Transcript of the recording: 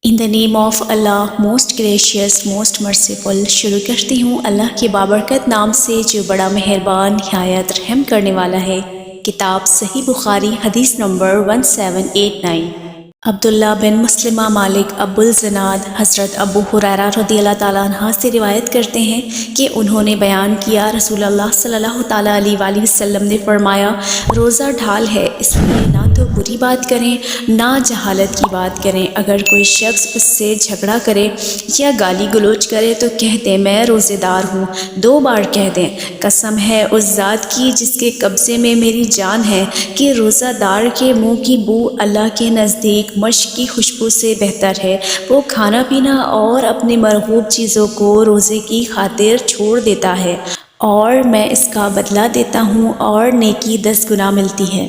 In the name of Allah most gracious most merciful. شروع کرتی ہوں اللہ کے بابرکت نام سے جو بڑا مہربان نہایت رحم کرنے والا ہے۔ کتاب صحیح بخاری حدیث نمبر 1789۔ عبداللہ بن مسلمہ مالک ابو الزناد حضرت ابو ہریرہ رضی اللہ تعالیٰ عنہ سے روایت کرتے ہیں کہ انہوں نے بیان کیا، رسول اللہ صلی اللہ تعالیٰ علیہ وآلہ وسلم نے فرمایا، روزہ ڈھال ہے، اس لیے نہ تو بری بات کریں نہ جہالت کی بات کریں۔ اگر کوئی شخص اس سے جھگڑا کرے یا گالی گلوچ کرے تو کہہ دیں میں روزے دار ہوں۔ 2 بار کہہ دیں، قسم ہے اس ذات کی جس کے قبضے میں میری جان ہے کہ روزہ دار کے منہ کی بو اللہ کے نزدیک مشک کی خوشبو سے بہتر ہے۔ وہ کھانا پینا اور اپنی مرغوب چیزوں کو روزے کی خاطر چھوڑ دیتا ہے اور میں اس کا بدلہ دیتا ہوں اور نیکی 10 گنا ملتی ہے۔